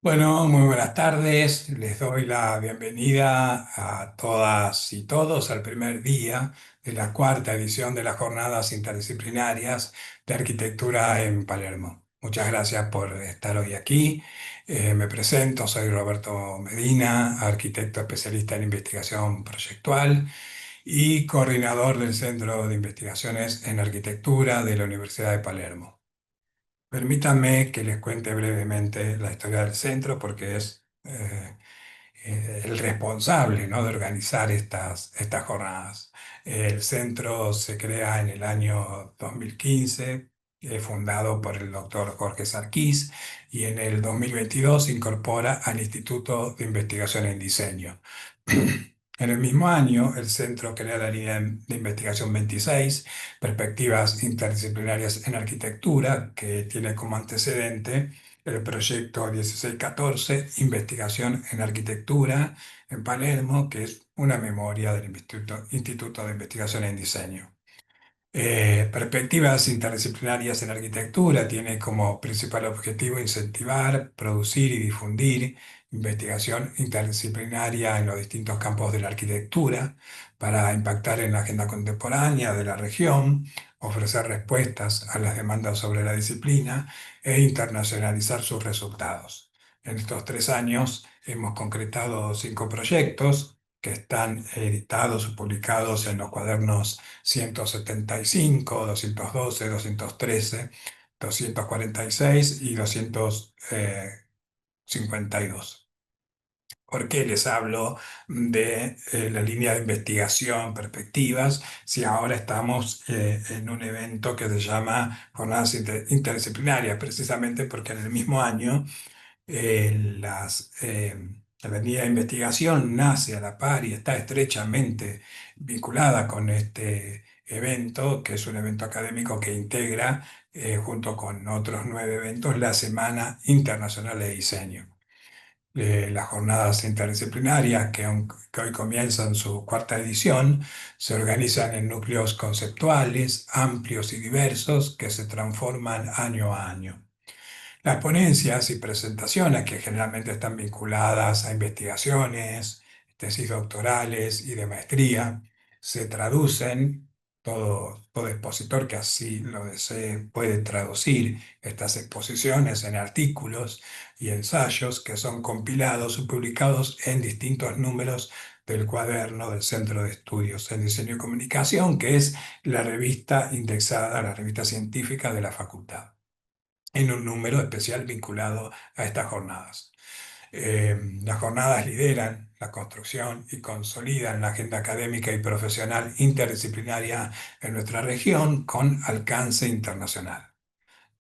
Bueno, muy buenas tardes. Les doy la bienvenida a todas y todos al primer día de la cuarta edición de las Jornadas Interdisciplinarias de Arquitectura en Palermo. Muchas gracias por estar hoy aquí. Me presento, soy Roberto Medina, arquitecto especialista en investigación proyectual y coordinador del Centro de Investigaciones en Arquitectura de la Universidad de Palermo. Permítanme que les cuente brevemente la historia del centro porque es el responsable, ¿no?, de organizar estas jornadas. El centro se crea en el año 2015, fundado por el doctor Jorge Sarquís, y en el 2022 se incorpora al Instituto de Investigación en Diseño. En el mismo año, el centro crea la línea de investigación 26, Perspectivas Interdisciplinarias en Arquitectura, que tiene como antecedente el proyecto 1614, Investigación en Arquitectura en Palermo, que es una memoria del Instituto de Investigación en Diseño. Perspectivas interdisciplinarias en arquitectura tiene como principal objetivo incentivar, producir y difundir investigación interdisciplinaria en los distintos campos de la arquitectura para impactar en la agenda contemporánea de la región, ofrecer respuestas a las demandas sobre la disciplina e internacionalizar sus resultados. En estos 3 años hemos concretado 5 proyectos que están editados o publicados en los cuadernos 175, 212, 213, 246 y 252. ¿Por qué les hablo de la línea de investigación Perspectivas si ahora estamos en un evento que se llama Jornadas Interdisciplinarias? Precisamente porque en el mismo año la línea de investigación nace a la par y está estrechamente vinculada con este evento, que es un evento académico que integra, junto con otros 9 eventos, la Semana Internacional de Diseño. Las jornadas interdisciplinarias, que hoy comienzan su cuarta edición, se organizan en núcleos conceptuales, amplios y diversos, que se transforman año a año. Las ponencias y presentaciones, que generalmente están vinculadas a investigaciones, tesis doctorales y de maestría, se traducen, todo expositor que así lo desee puede traducir estas exposiciones en artículos y ensayos que son compilados y publicados en distintos números del cuaderno del Centro de Estudios en Diseño y Comunicación, que es la revista indexada, la revista científica de la facultad, en un número especial vinculado a estas jornadas. Las jornadas lideran la construcción y consolidan la agenda académica y profesional interdisciplinaria en nuestra región con alcance internacional.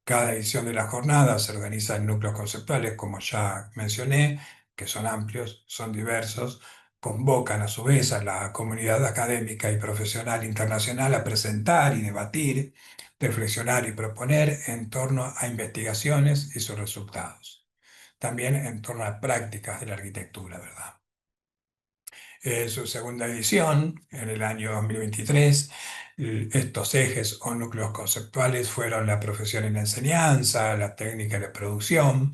Cada edición de las jornadas se organiza en núcleos conceptuales, como ya mencioné, que son amplios, son diversos, convocan a su vez a la comunidad académica y profesional internacional a presentar y debatir, reflexionar y proponer en torno a investigaciones y sus resultados. También en torno a prácticas de la arquitectura, ¿verdad? En su segunda edición, en el año 2023, estos ejes o núcleos conceptuales fueron la profesión y la enseñanza, la técnica y la producción,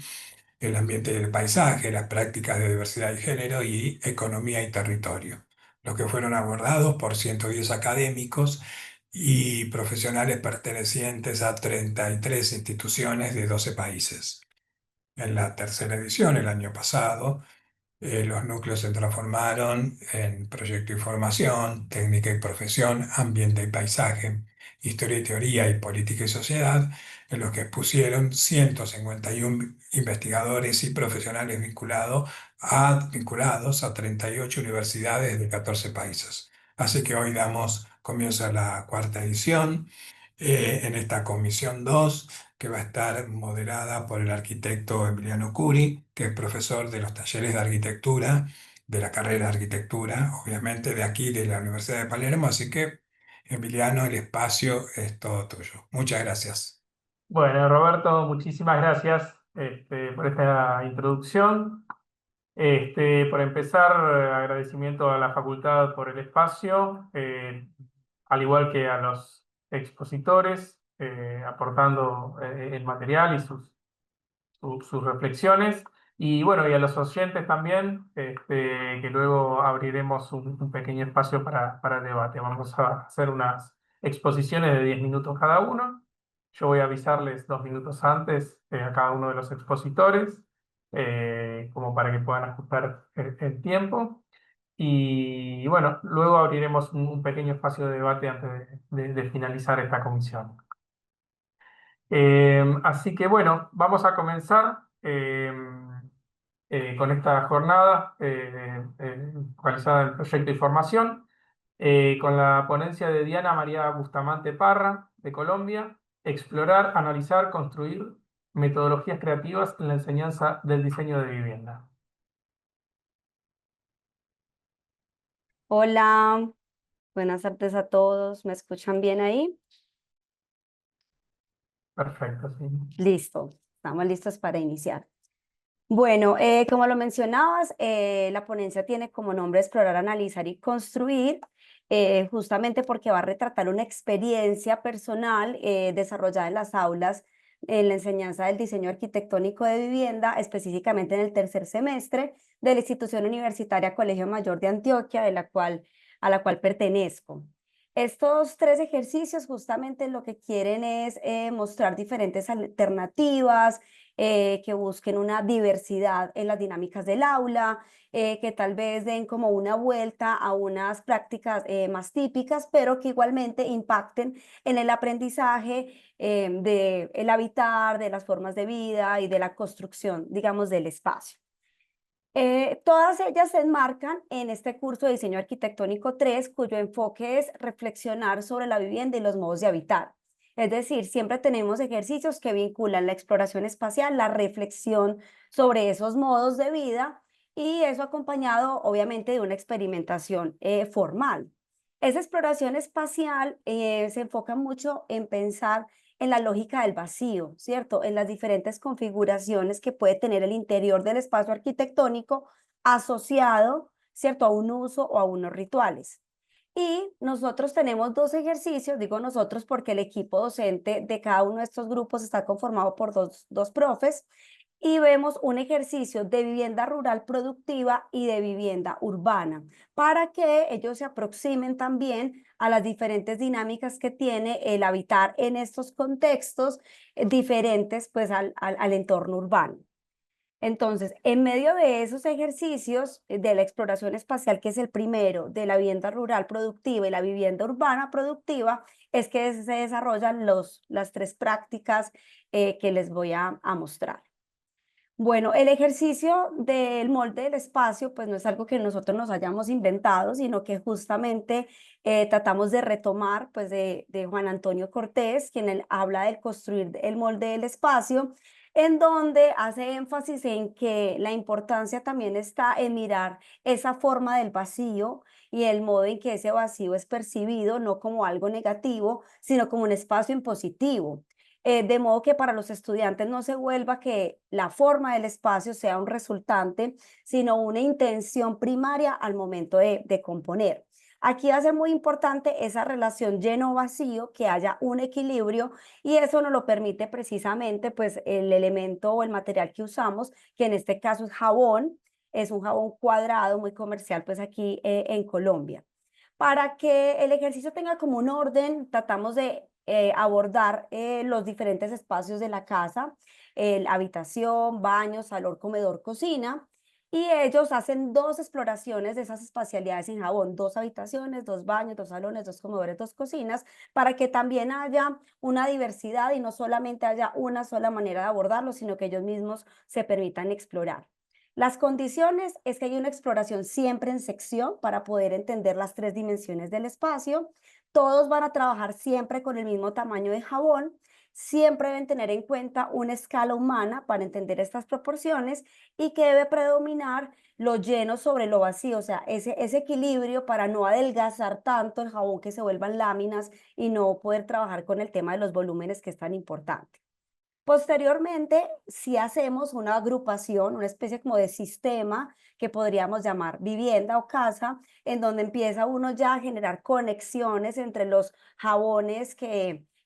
el ambiente y el paisaje, las prácticas de diversidad y género y economía y territorio, los que fueron abordados por 110 académicos y profesionales pertenecientes a 33 instituciones de 12 países. En la tercera edición, el año pasado, los núcleos se transformaron en proyecto y formación, técnica y profesión, ambiente y paisaje, historia y teoría y política y sociedad, en los que expusieron 151 investigadores y profesionales vinculados a 38 universidades de 14 países. Así que hoy damos comienzo a la cuarta edición, en esta comisión 2, que va a estar moderada por el arquitecto Emiliano Curi, que es profesor de los talleres de arquitectura, de la carrera de arquitectura, obviamente de aquí, de la Universidad de Palermo. Así que, Emiliano, el espacio es todo tuyo. Muchas gracias. Bueno, Roberto, muchísimas gracias por esta introducción. Por empezar, agradecimiento a la facultad por el espacio, al igual que a los expositores, aportando el material y sus reflexiones. Y bueno, y a los oyentes también, que luego abriremos un pequeño espacio para el debate. Vamos a hacer unas exposiciones de 10 minutos cada uno. Yo voy a avisarles 2 minutos antes a cada uno de los expositores, como para que puedan ajustar el tiempo. Y bueno, luego abriremos un pequeño espacio de debate antes de finalizar esta comisión. Así que bueno, vamos a comenzar con esta jornada focalizada en el proyecto de formación, con la ponencia de Diana María Bustamante Parra, de Colombia, explorar, analizar, construir metodologías creativas en la enseñanza del diseño de vivienda. Hola, buenas tardes a todos. ¿Me escuchan bien ahí? Perfecto, sí. Listo, estamos listos para iniciar. Bueno, como lo mencionabas, la ponencia tiene como nombre explorar, analizar y construir, justamente porque va a retratar una experiencia personal desarrollada en las aulas en la enseñanza del diseño arquitectónico de vivienda, específicamente en el tercer semestre de la institución universitaria Colegio Mayor de Antioquia, a la cual pertenezco. Estos 3 ejercicios justamente lo que quieren es mostrar diferentes alternativas que busquen una diversidad en las dinámicas del aula, que tal vez den como una vuelta a unas prácticas más típicas, pero que igualmente impacten en el aprendizaje de el habitar, de las formas de vida y de la construcción, digamos, del espacio. Todas ellas se enmarcan en este curso de diseño arquitectónico 3, cuyo enfoque es reflexionar sobre la vivienda y los modos de habitar. Es decir, siempre tenemos ejercicios que vinculan la exploración espacial, la reflexión sobre esos modos de vida y eso acompañado obviamente de una experimentación formal. Esa exploración espacial se enfoca mucho en pensar en la lógica del vacío, ¿cierto? En las diferentes configuraciones que puede tener el interior del espacio arquitectónico asociado, ¿cierto? A un uso o a unos rituales. Y nosotros tenemos 2 ejercicios, digo nosotros porque el equipo docente de cada uno de estos grupos está conformado por dos profes, y vemos un ejercicio de vivienda rural productiva y de vivienda urbana, para que ellos se aproximen también a las diferentes dinámicas que tiene el habitar en estos contextos diferentes pues al entorno urbano. Entonces, en medio de esos ejercicios de la exploración espacial, que es el primero, de la vivienda rural productiva y la vivienda urbana productiva, es que se desarrollan las 3 prácticas que les voy a mostrar. Bueno, el ejercicio del molde del espacio, pues no es algo que nosotros nos hayamos inventado, sino que justamente tratamos de retomar, pues de Juan Antonio Cortés, quien él habla del construir el molde del espacio, en donde hace énfasis en que la importancia también está en mirar esa forma del vacío y el modo en que ese vacío es percibido, no como algo negativo, sino como un espacio en positivo, de modo que para los estudiantes no se vuelva que la forma del espacio sea un resultante, sino una intención primaria al momento de componer. Aquí va a ser muy importante esa relación lleno-vacío, que haya un equilibrio, y eso nos lo permite precisamente pues el elemento o el material que usamos, que en este caso es un jabón cuadrado muy comercial pues aquí en Colombia. Para que el ejercicio tenga como un orden, tratamos de abordar los diferentes espacios de la casa, habitación, baño, salón, comedor, cocina, y ellos hacen 2 exploraciones de esas espacialidades en jabón, 2 habitaciones, 2 baños, 2 salones, 2 comedores, 2 cocinas, para que también haya una diversidad y no solamente haya una sola manera de abordarlo, sino que ellos mismos se permitan explorar. Las condiciones es que hay una exploración siempre en sección para poder entender las 3 dimensiones del espacio. Todos van a trabajar siempre con el mismo tamaño de jabón. Siempre deben tener en cuenta una escala humana para entender estas proporciones y que debe predominar lo lleno sobre lo vacío, o sea, ese equilibrio para no adelgazar tanto el jabón que se vuelvan láminas y no poder trabajar con el tema de los volúmenes que es tan importante. Posteriormente, si hacemos una agrupación, una especie como de sistema que podríamos llamar vivienda o casa, en donde empieza uno ya a generar conexiones entre los jabones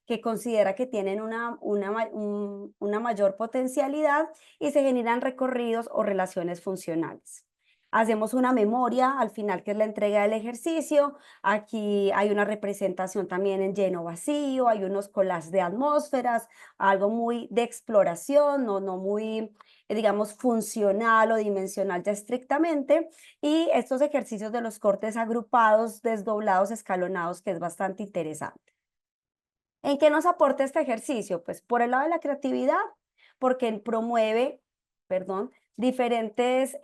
que considera que tienen una mayor potencialidad y se generan recorridos o relaciones funcionales. Hacemos una memoria al final, que es la entrega del ejercicio. Aquí hay una representación también en lleno vacío, hay unos collages de atmósferas, algo muy de exploración, no muy, digamos, funcional o dimensional ya estrictamente. Y estos ejercicios de los cortes agrupados, desdoblados, escalonados, que es bastante interesante. ¿En qué nos aporta este ejercicio? Pues por el lado de la creatividad, porque promueve, perdón, diferentes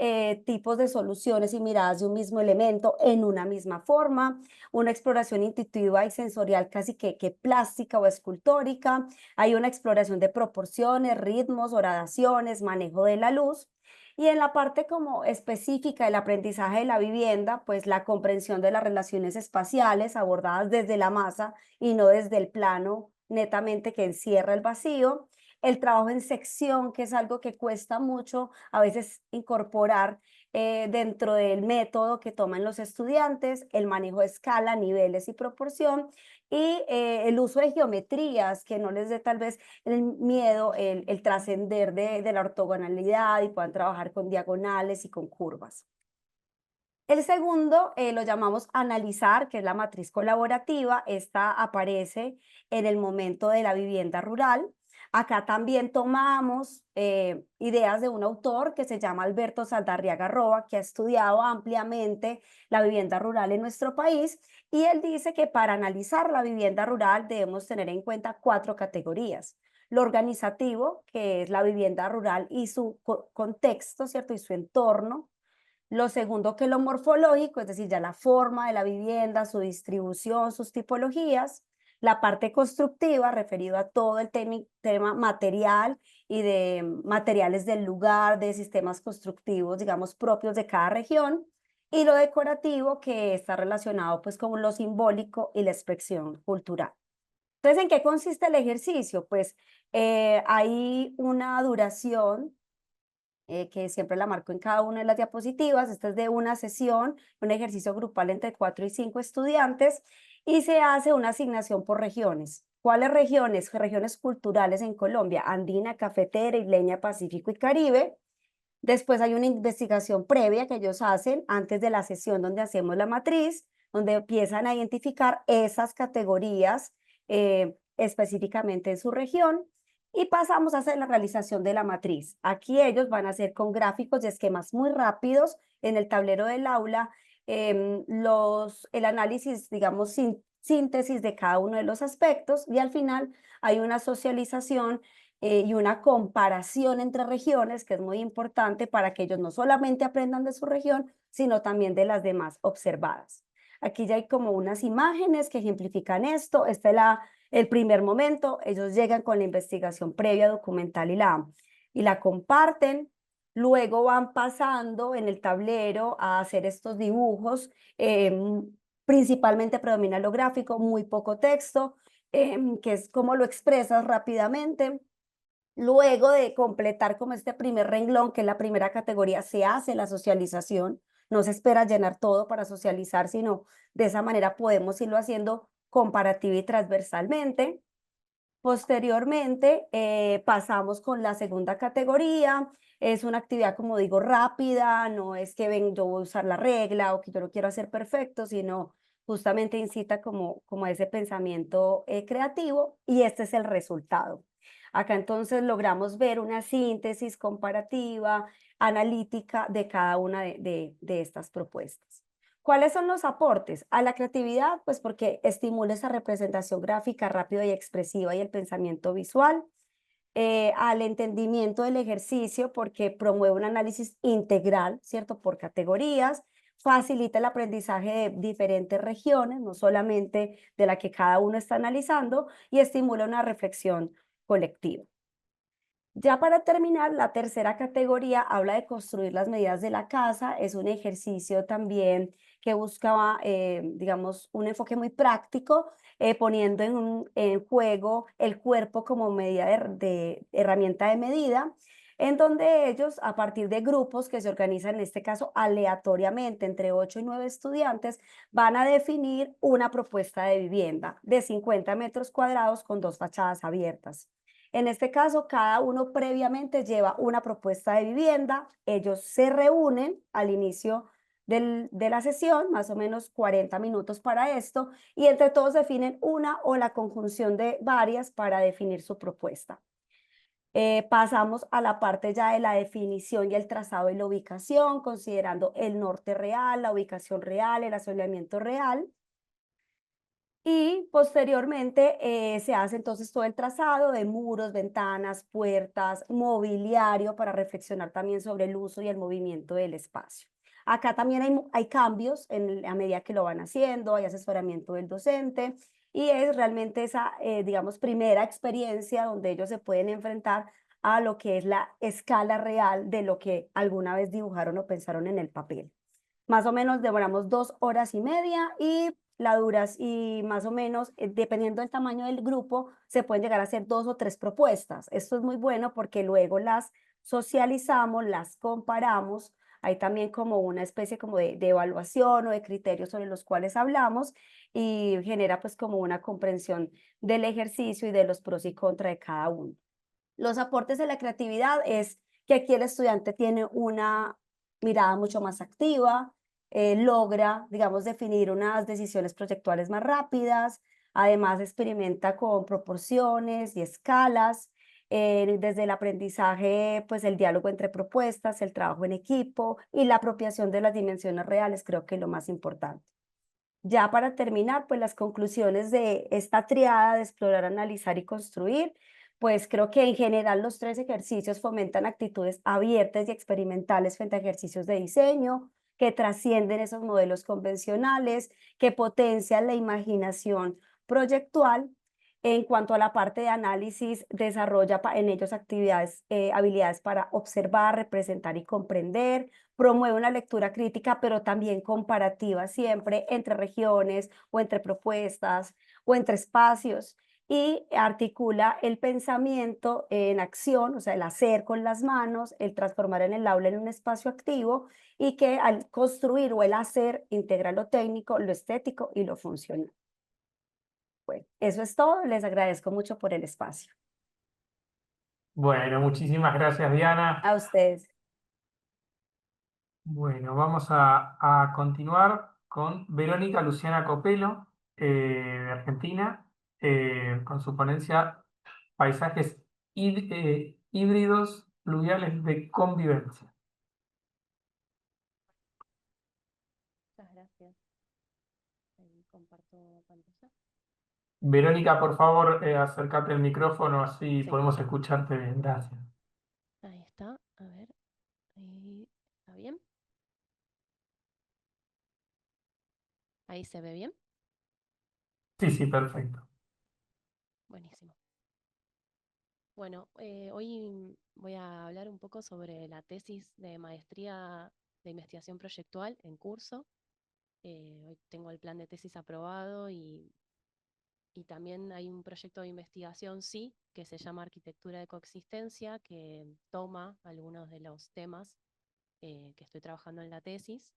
tipos de soluciones y miradas de un mismo elemento en una misma forma, una exploración intuitiva y sensorial casi que plástica o escultórica, hay una exploración de proporciones, ritmos, gradaciones, manejo de la luz. Y en la parte como específica del aprendizaje de la vivienda, pues la comprensión de las relaciones espaciales abordadas desde la masa y no desde el plano netamente que encierra el vacío. El trabajo en sección, que es algo que cuesta mucho a veces incorporar dentro del método que toman los estudiantes, el manejo de escala, niveles y proporción, y el uso de geometrías, que no les dé tal vez el miedo, el trascender de la ortogonalidad y puedan trabajar con diagonales y con curvas. El segundo lo llamamos analizar, que es la matriz colaborativa. Esta aparece en el momento de la vivienda rural. Acá también tomamos ideas de un autor que se llama Alberto Saldarriaga Roa, que ha estudiado ampliamente la vivienda rural en nuestro país, y él dice que para analizar la vivienda rural debemos tener en cuenta 4 categorías. Lo organizativo, que es la vivienda rural y su contexto, ¿cierto? Y su entorno. Lo segundo, que lo morfológico, es decir, ya la forma de la vivienda, su distribución, sus tipologías. La parte constructiva, referido a todo el tema material y de materiales del lugar, de sistemas constructivos, digamos, propios de cada región. Y lo decorativo, que está relacionado pues con lo simbólico y la expresión cultural. Entonces, ¿en qué consiste el ejercicio? Pues hay una duración que siempre la marco en cada una de las diapositivas. Esta es de una sesión, un ejercicio grupal entre 4 y 5 estudiantes, y se hace una asignación por regiones. ¿Cuáles regiones? Regiones culturales en Colombia: andina, cafetera, isleña, Pacífico y Caribe. Después hay una investigación previa que ellos hacen antes de la sesión donde hacemos la matriz, donde empiezan a identificar esas categorías específicamente en su región, y pasamos a hacer la realización de la matriz. Aquí ellos van a hacer con gráficos y esquemas muy rápidos en el tablero del aula el análisis, digamos, síntesis de cada uno de los aspectos, y al final hay una socialización y una comparación entre regiones, que es muy importante para que ellos no solamente aprendan de su región, sino también de las demás observadas. Aquí ya hay como unas imágenes que ejemplifican esto. Este es el primer momento. Ellos llegan con la investigación previa documental y la comparten. Luego van pasando en el tablero a hacer estos dibujos. Principalmente predomina lo gráfico, muy poco texto, que es como lo expresas rápidamente. Luego de completar como este primer renglón, que es la primera categoría, se hace la socialización. No se espera llenar todo para socializar, sino de esa manera podemos irlo haciendo comparativa y transversalmente. Posteriormente, pasamos con la segunda categoría. Es una actividad, como digo, rápida. No es que yo voy a usar la regla o que yo lo quiero hacer perfecto, sino justamente incita como a ese pensamiento creativo, y este es el resultado. Acá entonces logramos ver una síntesis comparativa, analítica de cada una de estas propuestas. ¿Cuáles son los aportes? A la creatividad, pues porque estimula esa representación gráfica rápida y expresiva y el pensamiento visual. Al entendimiento del ejercicio, porque promueve un análisis integral, ¿cierto? Por categorías. Facilita el aprendizaje de diferentes regiones, no solamente de la que cada uno está analizando, y estimula una reflexión colectiva. Ya para terminar, la tercera categoría habla de construir las medidas de la casa. Es un ejercicio también que buscaba, digamos, un enfoque muy práctico, poniendo en juego el cuerpo como medida de herramienta de medida. en donde ellos, a partir de grupos que se organizan, en este caso aleatoriamente, entre 8 y 9 estudiantes, van a definir una propuesta de vivienda de 50 metros cuadrados con 2 fachadas abiertas. En este caso, cada uno previamente lleva una propuesta de vivienda, ellos se reúnen al inicio de la sesión, más o menos 40 minutos para esto, y entre todos definen una o la conjunción de varias para definir su propuesta. Pasamos a la parte ya de la definición y el trazado y la ubicación, considerando el norte real, la ubicación real, el asoleamiento real. Y posteriormente se hace entonces todo el trazado de muros, ventanas, puertas, mobiliario para reflexionar también sobre el uso y el movimiento del espacio. Acá también hay cambios a medida que lo van haciendo, hay asesoramiento del docente y es realmente esa, digamos, primera experiencia donde ellos se pueden enfrentar a lo que es la escala real de lo que alguna vez dibujaron o pensaron en el papel. Más o menos demoramos 2 horas y media y y más o menos, dependiendo del tamaño del grupo, se pueden llegar a hacer 2 o 3 propuestas. Esto es muy bueno porque luego las socializamos, las comparamos. Hay también como una especie como de evaluación o de criterios sobre los cuales hablamos y genera pues como una comprensión del ejercicio y de los pros y contras de cada uno. Los aportes de la creatividad es que aquí el estudiante tiene una mirada mucho más activa, logra, digamos, definir unas decisiones proyectuales más rápidas, además experimenta con proporciones y escalas, desde el aprendizaje, pues el diálogo entre propuestas, el trabajo en equipo y la apropiación de las dimensiones reales, creo que es lo más importante. Ya para terminar, pues las conclusiones de esta triada de explorar, analizar y construir, pues creo que en general los 3 ejercicios fomentan actitudes abiertas y experimentales frente a ejercicios de diseño, que trascienden esos modelos convencionales, que potencian la imaginación proyectual. En cuanto a la parte de análisis, desarrolla en ellos habilidades para observar, representar y comprender, promueve una lectura crítica, pero también comparativa siempre entre regiones o entre propuestas o entre espacios y articula el pensamiento en acción, o sea, el hacer con las manos, el transformar en el aula en un espacio activo y que al construir o el hacer integra lo técnico, lo estético y lo funcional. Bueno, eso es todo. Les agradezco mucho por el espacio. Bueno, muchísimas gracias, Diana. A ustedes. Bueno, vamos a continuar con Verónica Luciana Copelo, de Argentina, con su ponencia Paisajes híbridos fluviales de convivencia. Muchas gracias. Ahí comparto pantalla. Verónica, por favor, acércate al micrófono, así Sí. podemos escucharte bien. Gracias. Ahí está. A ver. Ahí está bien. Ahí se ve bien. Sí, sí, perfecto. Buenísimo. Bueno, hoy voy a hablar un poco sobre la tesis de maestría de investigación proyectual en curso. Hoy tengo el plan de tesis aprobado y también hay un proyecto de investigación, sí, que se llama Arquitectura de Coexistencia, que toma algunos de los temas que estoy trabajando en la tesis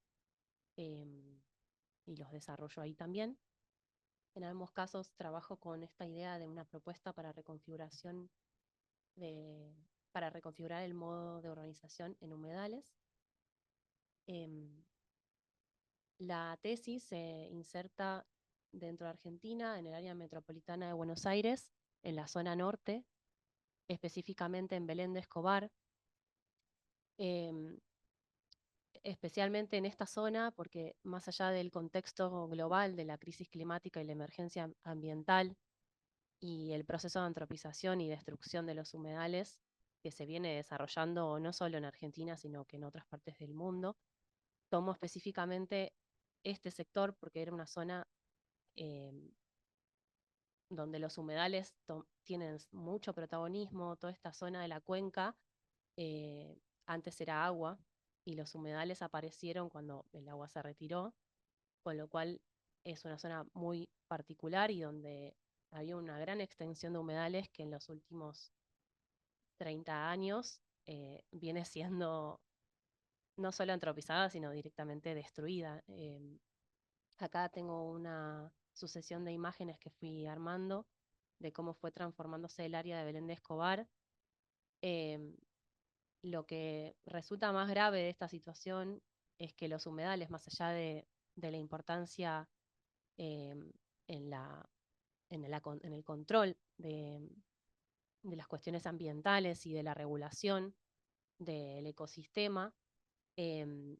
y los desarrollo ahí también. En ambos casos trabajo con esta idea de una propuesta para para reconfigurar el modo de organización en humedales. La tesis se inserta dentro de Argentina, en el área metropolitana de Buenos Aires, en la zona norte, específicamente en Belén de Escobar, especialmente en esta zona, porque más allá del contexto global de la crisis climática y la emergencia ambiental y el proceso de antropización y destrucción de los humedales que se viene desarrollando no solo en Argentina, sino que en otras partes del mundo, tomo específicamente este sector porque era una zona donde los humedales tienen mucho protagonismo. Toda esta zona de la cuenca antes era agua y los humedales aparecieron cuando el agua se retiró, con lo cual es una zona muy particular y donde había una gran extensión de humedales que en los últimos 30 años viene siendo no solo antropizada, sino directamente destruida. Acá tengo una sucesión de imágenes que fui armando de cómo fue transformándose el área de Belén de Escobar. Em, lo que resulta más grave de esta situación es que los humedales, más allá de la importancia em, en en el control de las cuestiones ambientales y de la regulación del ecosistema, em,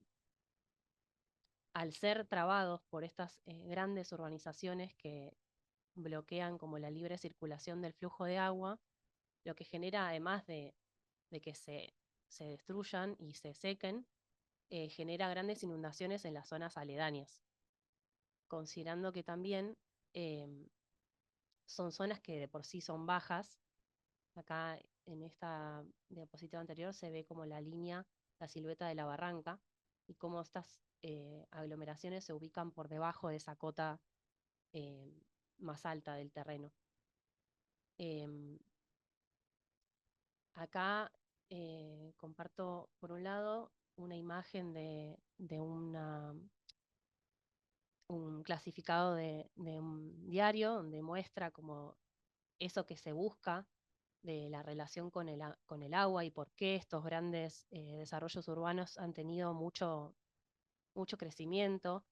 al ser trabados por estas grandes urbanizaciones que bloquean como la libre circulación del flujo de agua, lo que genera, además de que se destruyan y se sequen, genera grandes inundaciones en las zonas aledañas, considerando que también son zonas que de por sí son bajas. Acá en esta diapositiva anterior se ve como la línea, la silueta de la barranca y cómo estas aglomeraciones se ubican por debajo de esa cota eh, más alta del terreno. Em, Acá comparto, por un lado, una imagen de un clasificado de un diario donde muestra como eso que se busca de la relación con con el agua y por qué estos grandes desarrollos urbanos han tenido mucho crecimiento.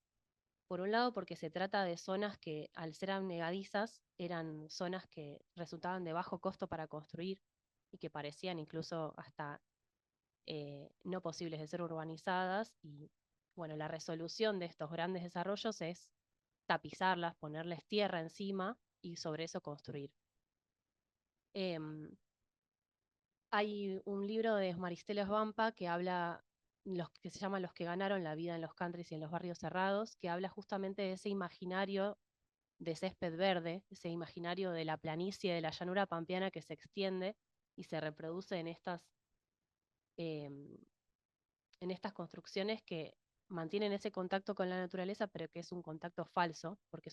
Por un lado, porque se trata de zonas que, al ser anegadizas, eran zonas que resultaban de bajo costo para construir y que parecían incluso hasta no posibles de ser urbanizadas. Y bueno, la resolución de estos grandes desarrollos es tapizarlas, ponerles tierra encima y sobre eso construir. Em, Hay un libro de Maristela Svampa que habla, que se llama Los que ganaron la vida en los countries y en los barrios cerrados, que habla justamente de ese imaginario de césped verde, ese imaginario de la planicie de la llanura pampeana que se extiende y se reproduce em, en estas construcciones que mantienen ese contacto con la naturaleza, pero que es un contacto falso, porque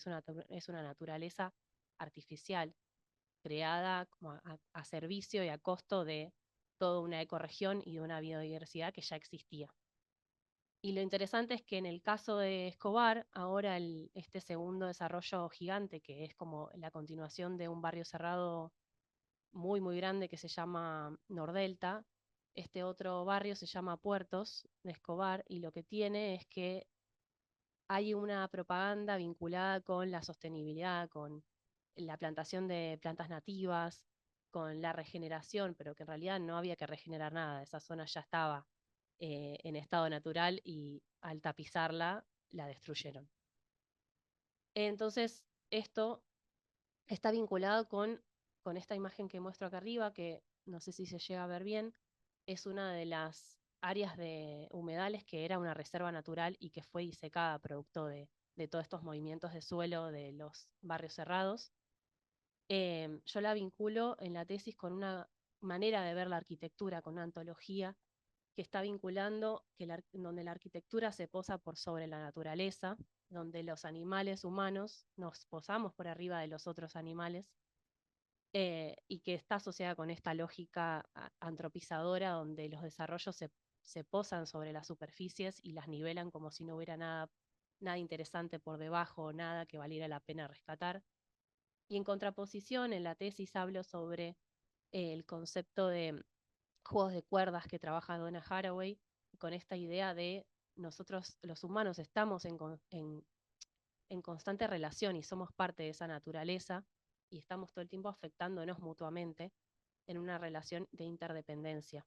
es una naturaleza artificial, creada como a servicio y a costo de toda una ecorregión y de una biodiversidad que ya existía. Y lo interesante es que en el caso de Escobar, ahora este segundo desarrollo gigante, que es como la continuación de un barrio cerrado muy grande que se llama Nordelta, este otro barrio se llama Puertos de Escobar y lo que tiene es que hay una propaganda vinculada con la sostenibilidad, con la plantación de plantas nativas, con la regeneración, pero que en realidad no había que regenerar nada, esa zona ya estaba en estado natural y al tapizarla la destruyeron. Entonces, esto está vinculado con esta imagen que muestro acá arriba, que no sé si se llega a ver bien, es una de las áreas de humedales que era una reserva natural y que fue disecada producto de todos estos movimientos de suelo de los barrios cerrados. Yo la vinculo en la tesis con una manera de ver la arquitectura, con una antología que está vinculando donde la arquitectura se posa por sobre la naturaleza, donde los animales humanos nos posamos por arriba de los otros animales, y que está asociada con esta lógica antropizadora donde los desarrollos se posan sobre las superficies y las nivelan como si no hubiera nada interesante por debajo, nada que valiera la pena rescatar. Y en contraposición, en la tesis hablo sobre el concepto de juegos de cuerdas que trabaja Donna Haraway, con esta idea de nosotros los humanos estamos en constante relación y somos parte de esa naturaleza y estamos todo el tiempo afectándonos mutuamente en una relación de interdependencia.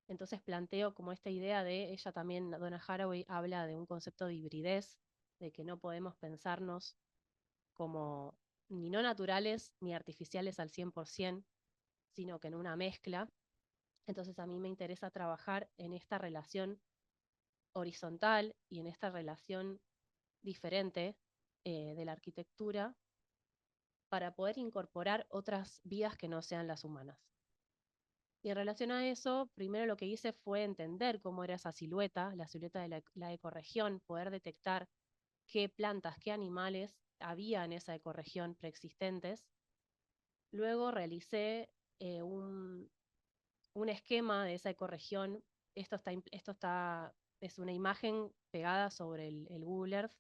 Entonces planteo como esta idea de, ella también, Donna Haraway, habla de un concepto de hibridez, de que no podemos pensarnos como ni no naturales ni artificiales al 100%, sino que en una mezcla. Entonces a mí me interesa trabajar en esta relación horizontal y en esta relación diferente de la arquitectura para poder incorporar otras vidas que no sean las humanas. Y en relación a eso, primero lo que hice fue entender cómo era esa silueta, la silueta de la ecorregión, poder detectar qué plantas, qué animales había en esa ecorregión preexistentes. Luego realicé un un esquema de esa ecorregión. Es una imagen pegada sobre el Google Earth,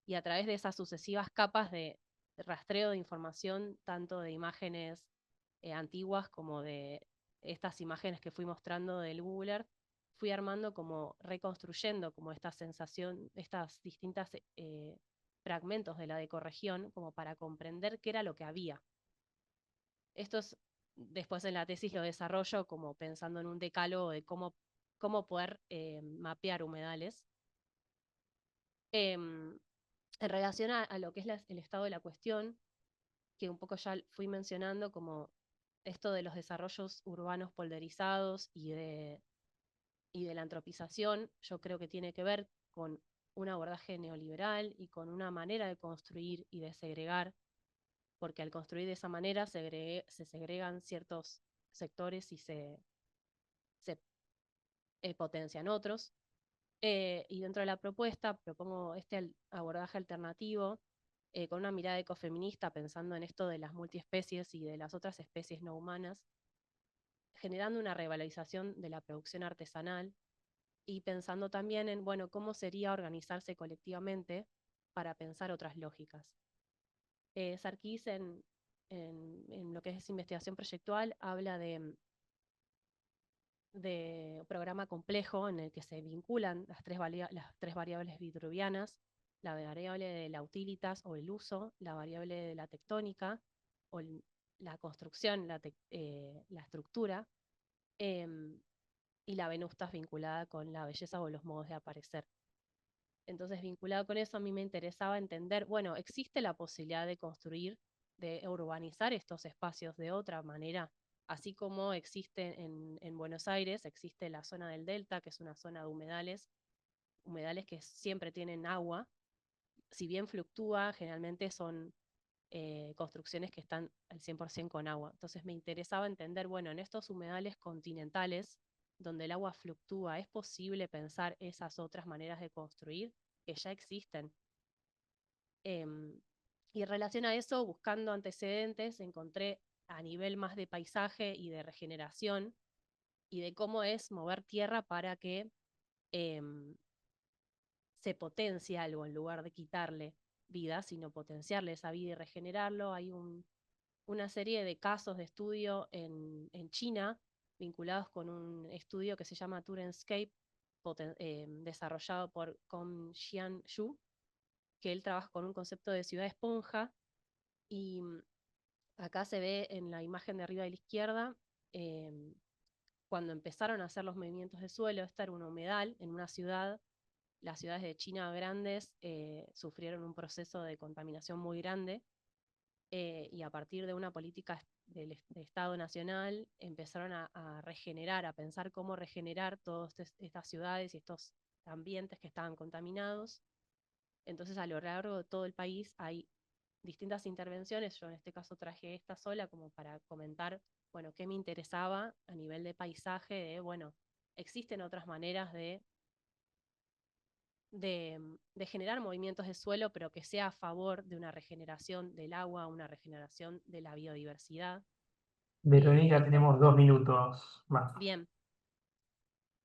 y a través de esas sucesivas capas de rastreo de información, tanto de imágenes antiguas como de estas imágenes que fui mostrando del Google Earth, fui armando como reconstruyendo como esta sensación, estas distintas fragmentos de la ecorregión, como para comprender qué era lo que había. Esto es, después en la tesis lo desarrollo como pensando en un decálogo de cómo poder mapear humedales. En relación a lo que es el estado de la cuestión, que un poco ya fui mencionando, como esto de los desarrollos urbanos polderizados y de la antropización, yo creo que tiene que ver con un abordaje neoliberal y con una manera de construir y de segregar, porque al construir de esa manera se segregan ciertos sectores y se potencian otros. Y dentro de la propuesta propongo este abordaje alternativo, con una mirada ecofeminista, pensando en esto de las multiespecies y de las otras especies no humanas, generando una revalorización de la producción artesanal y pensando también en, bueno, cómo sería organizarse colectivamente para pensar otras lógicas. Sarkis en lo que es investigación proyectual habla de programa complejo en el que se vinculan las tres variables vitruvianas, la variable de la utilitas o el uso, la variable de la tectónica o la construcción, la estructura, em, y la venustas vinculada con la belleza o los modos de aparecer. Entonces, vinculado con eso, a mí me interesaba entender, bueno, ¿existe la posibilidad de construir, de urbanizar estos espacios de otra manera? Así como existe en Buenos Aires, existe la zona del Delta, que es una zona de humedales que siempre tienen agua. Si bien fluctúa, generalmente son construcciones que están al 100% con agua. Entonces me interesaba entender, bueno, en estos humedales continentales, donde el agua fluctúa, ¿es posible pensar esas otras maneras de construir que ya existen? Y en relación a eso, buscando antecedentes, encontré a nivel más de paisaje y de regeneración y de cómo es mover tierra para que se potencie algo en lugar de quitarle vida, sino potenciarle esa vida y regenerarlo. Hay una serie de casos de estudio en China vinculados con un estudio que se llama Turenscape, desarrollado por Kong Xian Yu, que él trabaja con un concepto de ciudad esponja. Y acá se ve en la imagen de arriba de la izquierda, eh, cuando empezaron a hacer los movimientos de suelo. Esta era un humedal en una ciudad. Las ciudades de China grandes sufrieron un proceso de contaminación muy grande, y a partir de una política de Estado Nacional empezaron a regenerar, a pensar cómo regenerar todas estas ciudades y estos ambientes que estaban contaminados. Entonces, a lo largo de todo el país hay distintas intervenciones. Yo en este caso traje esta sola como para comentar, bueno, qué me interesaba a nivel de paisaje, de, bueno, existen otras maneras de generar movimientos de suelo, pero que sea a favor de una regeneración del agua, una regeneración de la biodiversidad. Verónica, tenemos 2 minutos más. Bien.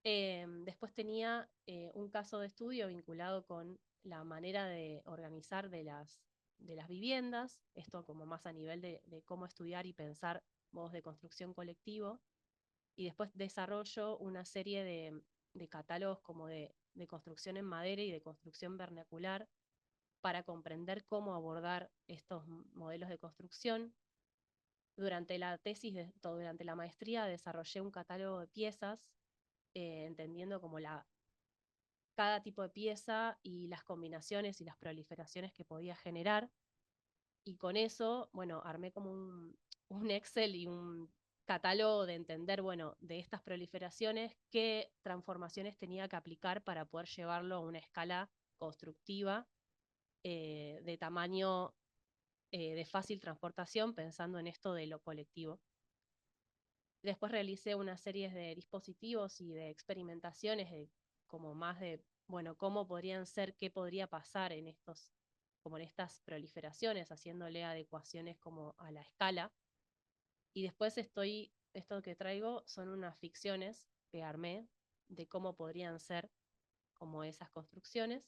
Después tenía un caso de estudio vinculado con la manera de organizar de las viviendas, esto como más a nivel de cómo estudiar y pensar modos de construcción colectivo, y después desarrollo una serie de catálogos como de construcción en madera y de construcción vernacular para comprender cómo abordar estos modelos de construcción. Durante la tesis, durante la maestría, desarrollé un catálogo de piezas, entendiendo como cada tipo de pieza y las combinaciones y las proliferaciones que podía generar. Y con eso, bueno, armé como un Excel y un catálogo de entender, bueno, de estas proliferaciones, qué transformaciones tenía que aplicar para poder llevarlo a una escala constructiva, de tamaño, de fácil transportación, pensando en esto de lo colectivo. Después realicé una serie de dispositivos y de experimentaciones como más de, bueno, cómo podrían ser, qué podría pasar como en estas proliferaciones, haciéndole adecuaciones como a la escala. Y después estoy esto que traigo son unas ficciones que armé de cómo podrían ser como esas construcciones.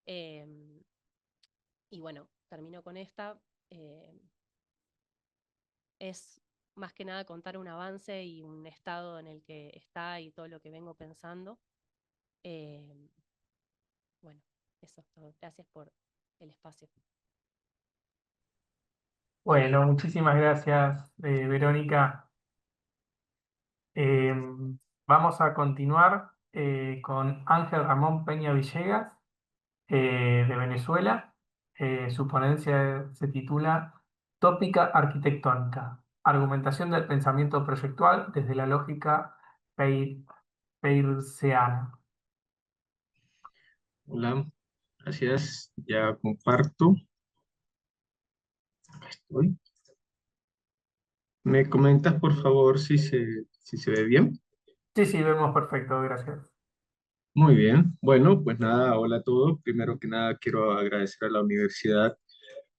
Em, y bueno, termino con esta. Es más que nada contar un avance y un estado en el que está y todo lo que vengo pensando. Em, bueno, eso es todo. Gracias por el espacio. Bueno, muchísimas gracias, Verónica. Vamos a continuar con Ángel Ramón Peña Villegas, de Venezuela. Su ponencia se titula Tópica arquitectónica, argumentación del pensamiento proyectual desde la lógica peirceana. Hola, gracias. Ya comparto. Acá estoy. ¿Me comentas, por favor, si se ve bien? Sí, sí, vemos perfecto, gracias. Muy bien. Bueno, pues nada, hola a todos. Primero que nada, quiero agradecer a la universidad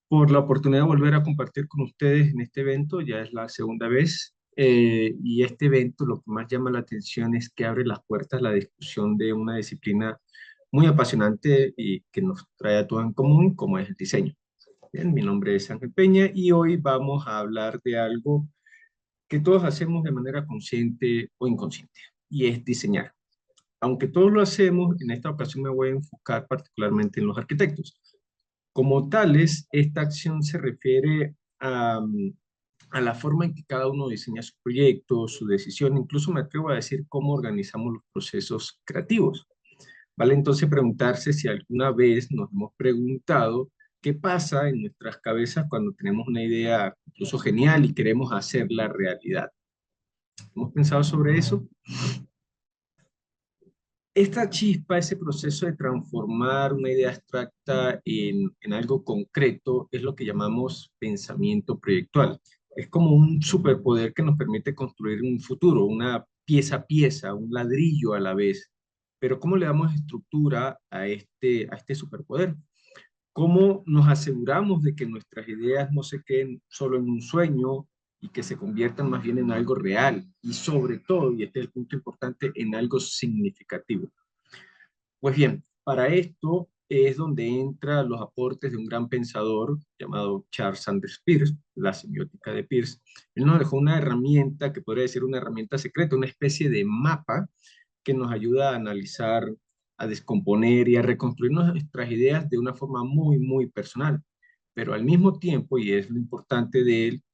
por la oportunidad de volver a compartir con ustedes en este evento. Ya es la segunda vez. Y este evento lo que más llama la atención es que abre las puertas a la discusión de una disciplina muy apasionante y que nos trae a todos en común, como es el diseño. Bien, mi nombre es Ángel Peña y hoy vamos a hablar de algo que todos hacemos de manera consciente o inconsciente, y es diseñar. Aunque todos lo hacemos, en esta ocasión me voy a enfocar particularmente en los arquitectos. Como tales, esta acción se refiere a la forma en que cada uno diseña su proyecto, su decisión, incluso me atrevo a decir cómo organizamos los procesos creativos. Vale entonces preguntarse si alguna vez nos hemos preguntado qué pasa en nuestras cabezas cuando tenemos una idea incluso genial y queremos hacerla realidad. ¿Hemos pensado sobre eso? Esta chispa, ese proceso de transformar una idea abstracta en algo concreto, es lo que llamamos pensamiento proyectual. Es como un superpoder que nos permite construir un futuro, una pieza a pieza, un ladrillo a la vez. Pero ¿cómo le damos estructura a este superpoder? ¿Cómo nos aseguramos de que nuestras ideas no se queden solo en un sueño y que se conviertan más bien en algo real? Y sobre todo, y este es el punto importante, en algo significativo. Pues bien, para esto es donde entran los aportes de un gran pensador llamado Charles Sanders Peirce, la semiótica de Peirce. Él nos dejó una herramienta que podría decir una herramienta secreta, una especie de mapa que nos ayuda a analizar, a descomponer y a reconstruir nuestras ideas de una forma muy, muy personal. Pero al mismo tiempo, y es lo importante de él,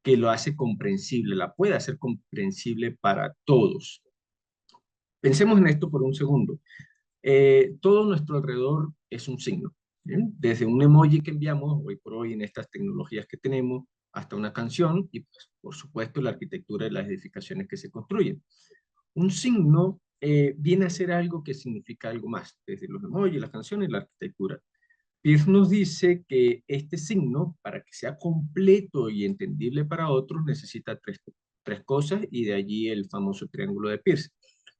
que lo hace comprensible, la puede hacer comprensible para todos. Pensemos en esto por un segundo. Todo nuestro alrededor es un signo, ¿bien? Desde un emoji que enviamos hoy por hoy en estas tecnologías que tenemos, hasta una canción y, pues, por supuesto, la arquitectura y las edificaciones que se construyen. Un signo viene a ser algo que significa algo más, desde los emojis, las canciones y la arquitectura. Peirce nos dice que este signo, para que sea completo y entendible para otros, necesita tres cosas, y de allí el famoso triángulo de Peirce.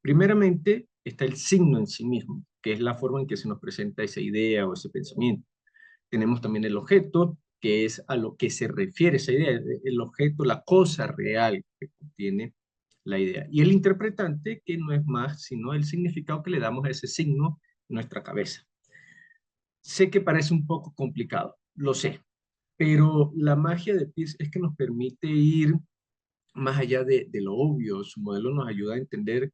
Primeramente, está el signo en sí mismo, que es la forma en que se nos presenta esa idea o ese pensamiento. Tenemos también el objeto, que es a lo que se refiere esa idea, el objeto, la cosa real que contiene la idea. Y el interpretante, que no es más sino el significado que le damos a ese signo en nuestra cabeza. Sé que parece un poco complicado, lo sé, pero la magia de Peirce es que nos permite ir más allá de lo obvio. Su modelo nos ayuda a entender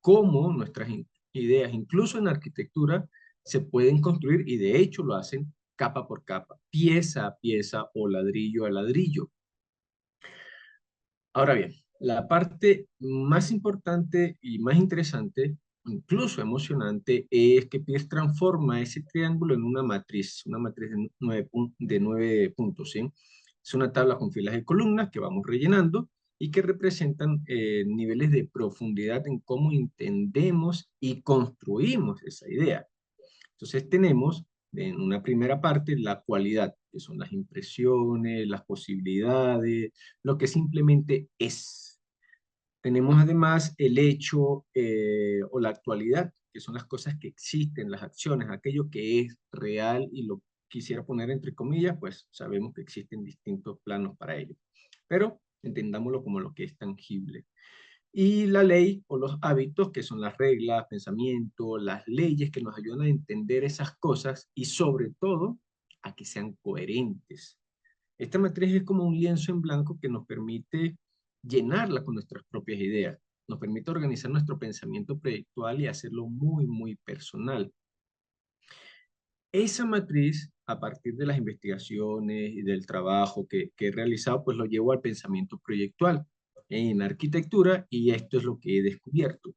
cómo nuestras ideas, incluso en arquitectura, se pueden construir, y de hecho lo hacen capa por capa, pieza a pieza o ladrillo a ladrillo. Ahora bien, la parte más importante y más interesante, incluso emocionante, es que Peirce transforma ese triángulo en una matriz de 9 puntos, ¿sí? Es una tabla con filas de columnas que vamos rellenando y que representan niveles de profundidad en cómo entendemos y construimos esa idea. Entonces tenemos en una primera parte la cualidad, que son las impresiones, las posibilidades, lo que simplemente es. Tenemos además el hecho o la actualidad, que son las cosas que existen, las acciones, aquello que es real, y lo quisiera poner entre comillas, pues sabemos que existen distintos planos para ello. Pero entendámoslo como lo que es tangible. Y la ley o los hábitos, que son las reglas, pensamiento, las leyes que nos ayudan a entender esas cosas y sobre todo a que sean coherentes. Esta matriz es como un lienzo en blanco que nos permite llenarla con nuestras propias ideas. Nos permite organizar nuestro pensamiento proyectual y hacerlo muy, muy personal. Esa matriz, a partir de las investigaciones y del trabajo que he realizado, pues lo llevo al pensamiento proyectual en arquitectura y esto es lo que he descubierto.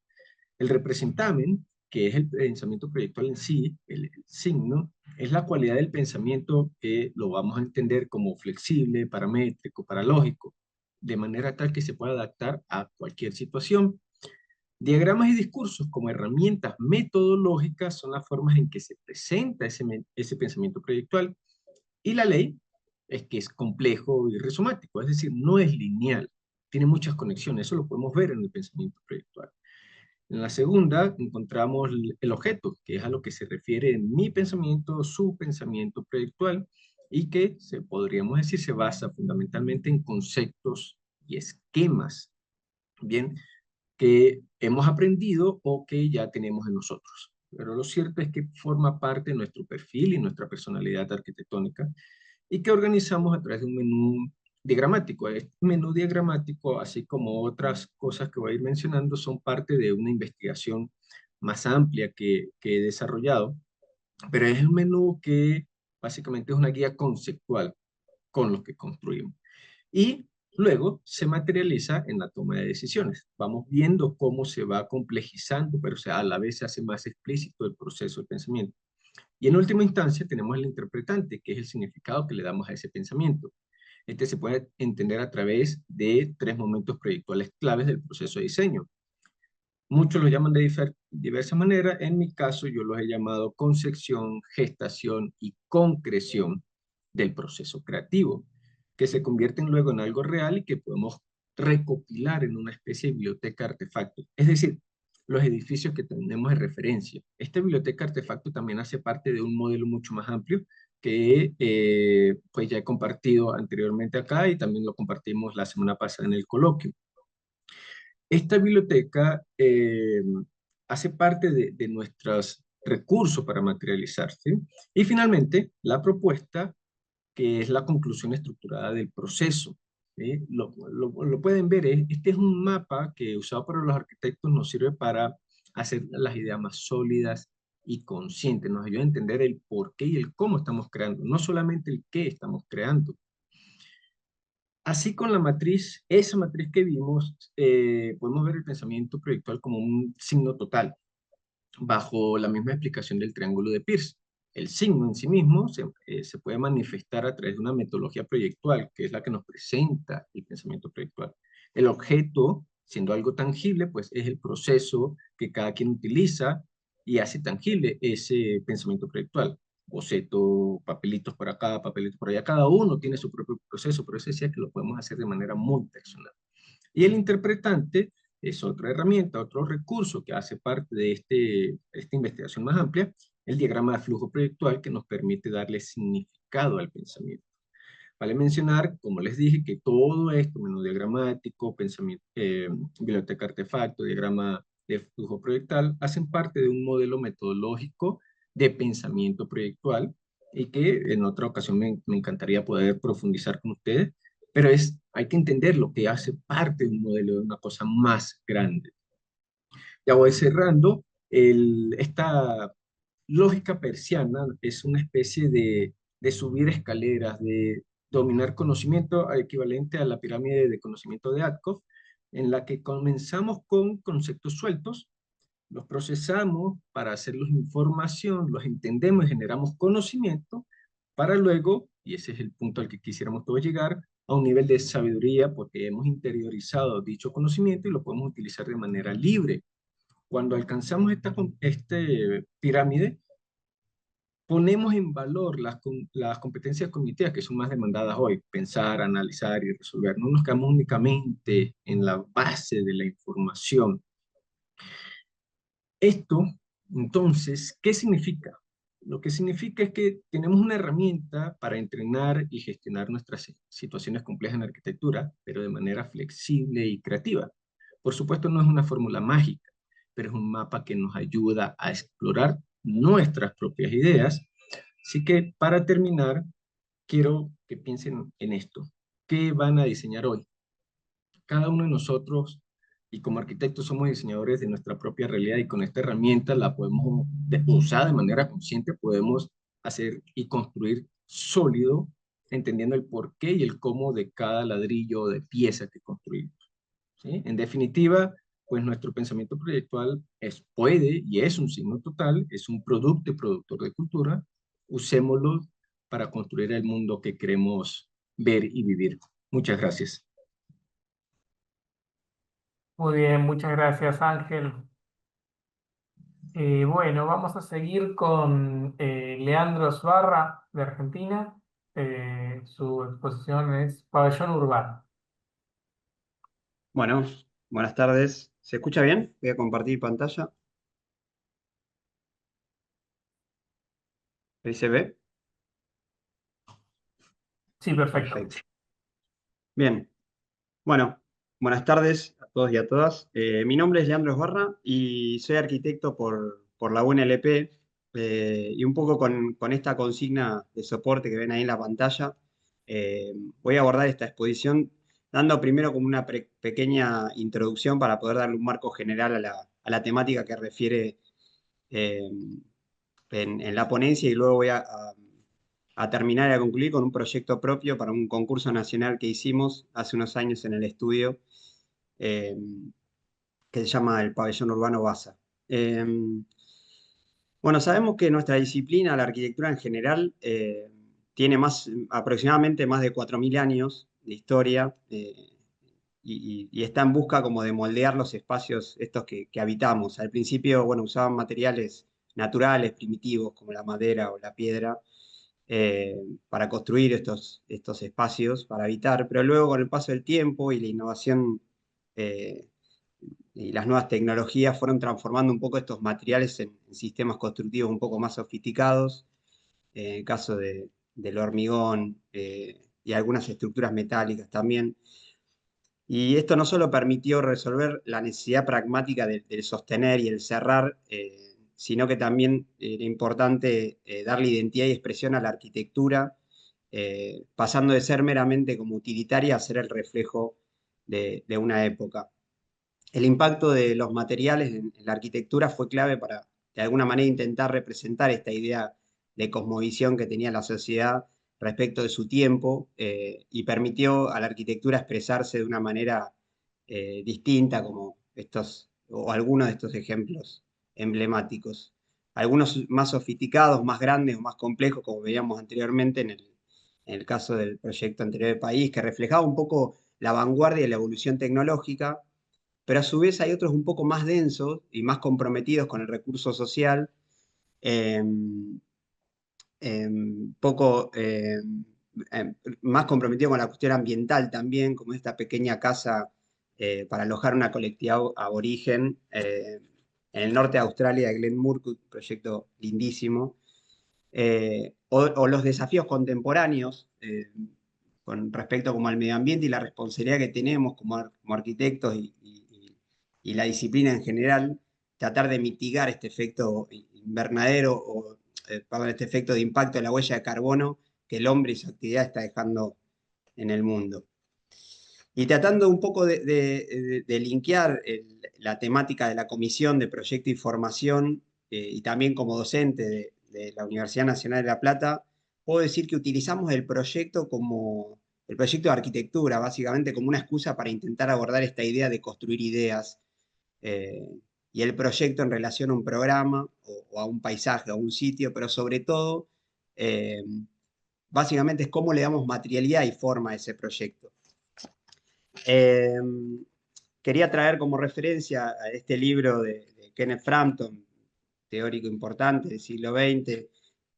El representamen, que es el pensamiento proyectual en sí, el signo, es la cualidad del pensamiento que lo vamos a entender como flexible, paramétrico, paralógico, de manera tal que se pueda adaptar a cualquier situación. Diagramas y discursos como herramientas metodológicas son las formas en que se presenta ese pensamiento proyectual. Y la ley es que es complejo y rizomático, es decir, no es lineal, tiene muchas conexiones, eso lo podemos ver en el pensamiento proyectual. En la segunda encontramos el objeto, que es a lo que se refiere mi pensamiento, su pensamiento proyectual, y que podríamos decir se basa fundamentalmente en conceptos y esquemas, bien, que hemos aprendido o que ya tenemos en nosotros. Pero lo cierto es que forma parte de nuestro perfil y nuestra personalidad arquitectónica y que organizamos a través de un menú diagramático. Este menú diagramático, así como otras cosas que voy a ir mencionando, son parte de una investigación más amplia que he desarrollado, pero es un menú que básicamente es una guía conceptual con lo que construimos. Y luego se materializa en la toma de decisiones. Vamos viendo cómo se va complejizando, pero a la vez se hace más explícito el proceso de pensamiento. Y en última instancia tenemos el interpretante, que es el significado que le damos a ese pensamiento. Este se puede entender a través de 3 momentos proyectuales claves del proceso de diseño. Muchos lo llaman de diversas maneras. En mi caso, yo los he llamado concepción, gestación y concreción del proceso creativo, que se convierten luego en algo real y que podemos recopilar en una especie de biblioteca artefacto. Es decir, los edificios que tenemos de referencia. Esta biblioteca artefacto también hace parte de un modelo mucho más amplio que pues ya he compartido anteriormente acá y también lo compartimos la semana pasada en el coloquio. Esta biblioteca hace parte de nuestros recursos para materializarse. Y finalmente, la propuesta, que es la conclusión estructurada del proceso. ¿Sí? Lo pueden ver, este es un mapa que usado por los arquitectos nos sirve para hacer las ideas más sólidas y conscientes. Nos ayuda a entender el por qué y el cómo estamos creando, no solamente el qué estamos creando. Así con la matriz, esa matriz que vimos, podemos ver el pensamiento proyectual como un signo total, bajo la misma explicación del triángulo de Peirce. El signo en sí mismo se puede manifestar a través de una metodología proyectual, que es la que nos presenta el pensamiento proyectual. El objeto, siendo algo tangible, pues es el proceso que cada quien utiliza y hace tangible ese pensamiento proyectual. Boceto, papelitos por acá, papelitos por allá, cada uno tiene su propio proceso, pero eso decía que lo podemos hacer de manera muy personal. Y el interpretante es otra herramienta, otro recurso que hace parte de esta investigación más amplia, el diagrama de flujo proyectual que nos permite darle significado al pensamiento. Vale mencionar, como les dije, que todo esto, menú diagramático, pensamiento, biblioteca artefacto, diagrama de flujo proyectal, hacen parte de un modelo metodológico de pensamiento proyectual y que en otra ocasión me encantaría poder profundizar con ustedes, pero hay que entender lo que hace parte de un modelo de una cosa más grande. Ya voy cerrando. Esta lógica persiana es una especie de subir escaleras, de dominar conocimiento equivalente a la pirámide de conocimiento de Adcoff, en la que comenzamos con conceptos sueltos, los procesamos para hacerlos información, los entendemos y generamos conocimiento, para luego, y ese es el punto al que quisiéramos todos llegar, a un nivel de sabiduría porque hemos interiorizado dicho conocimiento y lo podemos utilizar de manera libre. Cuando alcanzamos esta pirámide, ponemos en valor las competencias cognitivas que son más demandadas hoy, pensar, analizar y resolver. No nos quedamos únicamente en la base de la información. Esto, entonces, ¿qué significa? Lo que significa es que tenemos una herramienta para entrenar y gestionar nuestras situaciones complejas en arquitectura, pero de manera flexible y creativa. Por supuesto, no es una fórmula mágica, pero es un mapa que nos ayuda a explorar nuestras propias ideas. Así que para terminar, quiero que piensen en esto. ¿Qué van a diseñar hoy? Cada uno de nosotros, y como arquitectos somos diseñadores de nuestra propia realidad, y con esta herramienta la podemos usar de manera consciente, podemos hacer y construir sólido, entendiendo el porqué y el cómo de cada ladrillo de pieza que construimos, ¿sí? En definitiva, pues nuestro pensamiento proyectual puede y es un signo total, es un producto y productor de cultura. Usémoslo para construir el mundo que queremos ver y vivir. Muchas gracias. Muy bien, muchas gracias, Ángel. Bueno, vamos a seguir con Leandro Sbarra, de Argentina. Su exposición es Pabellón Urbano. Bueno, buenas tardes. ¿Se escucha bien? Voy a compartir pantalla. ¿Ahí se ve? Sí, perfecto. Perfecto. Bien. Bueno, buenas tardes a todos y a todas. Mi nombre es Leandro Esbarra y soy arquitecto por la UNLP, y un poco con esta consigna de soporte que ven ahí en la pantalla. Voy a abordar esta exposición dando primero como una pequeña introducción para poder darle un marco general a la temática que refiere eh, en la ponencia, y luego voy a terminar y a concluir con un proyecto propio para un concurso nacional que hicimos hace unos años en el estudio, eh, que se llama el Pabellón Urbano Baza. Bueno, sabemos que nuestra disciplina, la arquitectura en general, tiene aproximadamente más de 4.000 años de historia, y está en busca como de moldear los espacios estos que habitamos. Al principio, bueno, usaban materiales naturales, primitivos, como la madera o la piedra, para construir estos espacios para habitar, pero luego con el paso del tiempo y la innovación, eh, y las nuevas tecnologías fueron transformando un poco estos materiales en sistemas constructivos un poco más sofisticados, en el caso del hormigón, y algunas estructuras metálicas también. Y esto no solo permitió resolver la necesidad pragmática del sostener y el cerrar, sino que también era importante darle identidad y expresión a la arquitectura, pasando de ser meramente como utilitaria a ser el reflejo de una época. El impacto de los materiales en la arquitectura fue clave para, de alguna manera, intentar representar esta idea de cosmovisión que tenía la sociedad respecto de su tiempo, y permitió a la arquitectura expresarse de una manera distinta, como estos, o algunos de estos ejemplos emblemáticos. Algunos más sofisticados, más grandes o más complejos, como veíamos anteriormente en el caso del proyecto anterior de País, que reflejaba un poco la vanguardia y la evolución tecnológica, pero a su vez hay otros un poco más densos y más comprometidos con el recurso social, eh, poco más comprometido con la cuestión ambiental también, como esta pequeña casa para alojar una colectividad aborigen en el norte de Australia, de Glen Murcutt, un proyecto lindísimo. O los desafíos contemporáneos con respecto como al medio ambiente y la responsabilidad que tenemos como arquitectos y la disciplina en general, tratar de mitigar este efecto invernadero, perdón, este efecto de impacto de la huella de carbono que el hombre y su actividad está dejando en el mundo. Y tratando un poco de linkear la temática de la Comisión de Proyecto y Formación, y también como docente de la Universidad Nacional de La Plata, puedo decir que utilizamos el proyecto de arquitectura, básicamente como una excusa para intentar abordar esta idea de construir ideas, y el proyecto en relación a un programa o a un paisaje, a un sitio, pero sobre todo, básicamente es cómo le damos materialidad y forma a ese proyecto. Eh, Quería traer como referencia a este libro de Kenneth Frampton, teórico importante del siglo XX,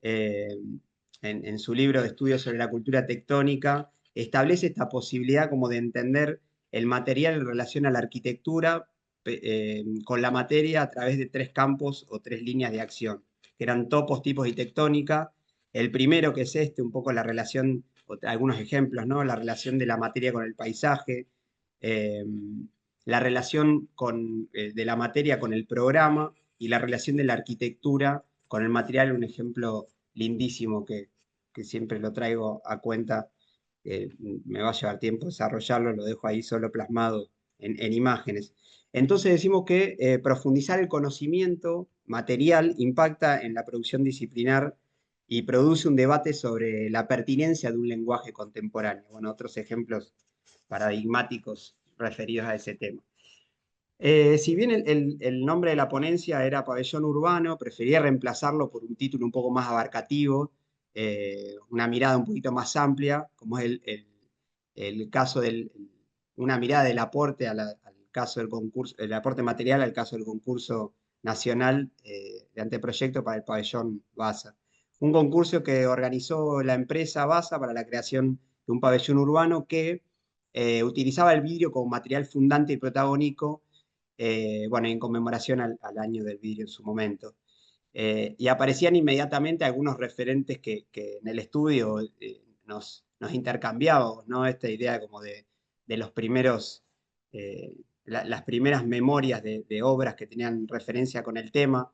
en su libro de estudios sobre la cultura tectónica, establece esta posibilidad como de entender el material en relación a la arquitectura con la materia a través de tres campos o tres líneas de acción. que eran topos, tipos y tectónica. El primero, que es un poco la relación, algunos ejemplos, ¿no? La relación de la materia con el paisaje, la relación de la materia con el programa y la relación de la arquitectura con el material, un ejemplo lindísimo que siempre lo traigo a cuenta. Me va a llevar tiempo desarrollarlo, lo dejo ahí solo plasmado en imágenes. Entonces decimos que profundizar el conocimiento material impacta en la producción disciplinar y produce un debate sobre la pertinencia de un lenguaje contemporáneo. Bueno, otros ejemplos paradigmáticos referidos a ese tema. Si bien el nombre de la ponencia era Pabellón Urbano, prefería reemplazarlo por un título un poco más abarcativo, una mirada un poquito más amplia, como es el caso una mirada del aporte al caso del concurso, el aporte material al caso del concurso nacional de anteproyecto para el pabellón BASA. Un concurso que organizó la empresa BASA para la creación de un pabellón urbano que utilizaba el vidrio como material fundante y protagónico, bueno, en conmemoración al año del vidrio en su momento. Y aparecían inmediatamente algunos referentes que en el estudio nos intercambiábamos, ¿no? Esta idea como de los primeros, las primeras memorias de obras que tenían referencia con el tema.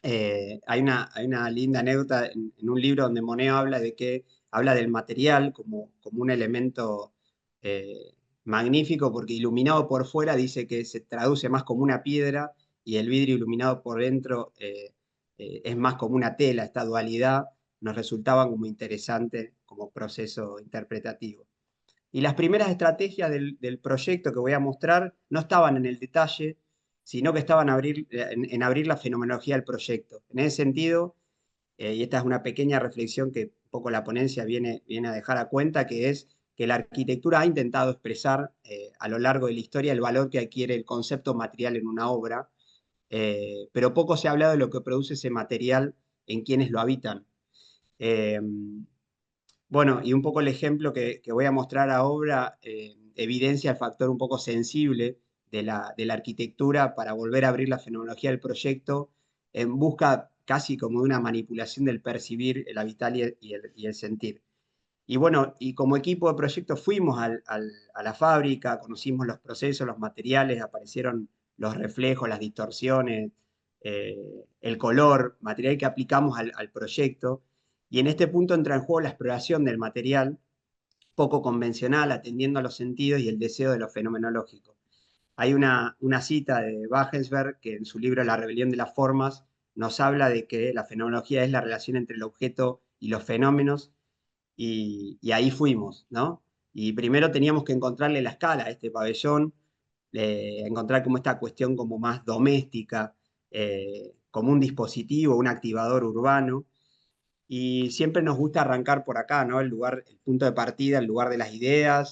Hay una linda anécdota en un libro donde Monet habla del material como un elemento magnífico, porque iluminado por fuera dice que se traduce más como una piedra y el vidrio iluminado por dentro es más como una tela. Esta dualidad nos resultaba como interesante como proceso interpretativo. Y las primeras estrategias del proyecto que voy a mostrar no estaban en el detalle, sino que estaban en abrir la fenomenología del proyecto. En ese sentido, y esta es una pequeña reflexión que un poco la ponencia viene a dejar a cuenta, que es que la arquitectura ha intentado expresar a lo largo de la historia el valor que adquiere el concepto material en una obra, pero poco se ha hablado de lo que produce ese material en quienes lo habitan. Bueno, y un poco el ejemplo que voy a mostrar ahora evidencia el factor un poco sensible de la arquitectura para volver a abrir la fenomenología del proyecto en busca casi como de una manipulación del percibir, el habitar y el sentir. Y bueno, y como equipo de proyecto fuimos a la fábrica, conocimos los procesos, los materiales, aparecieron los reflejos, las distorsiones, el color, material que aplicamos al proyecto. Y en este punto entra en juego la exploración del material, poco convencional, atendiendo a los sentidos y el deseo de lo fenomenológico. Hay una cita de Wagensberg que en su libro La rebelión de las formas nos habla de que la fenomenología es la relación entre el objeto y los fenómenos, y ahí fuimos, ¿no? Y primero teníamos que encontrarle la escala a este pabellón, encontrar como esta cuestión como más doméstica, como un dispositivo, un activador urbano. Y siempre nos gusta arrancar por acá, ¿no? El punto de partida, el lugar de las ideas,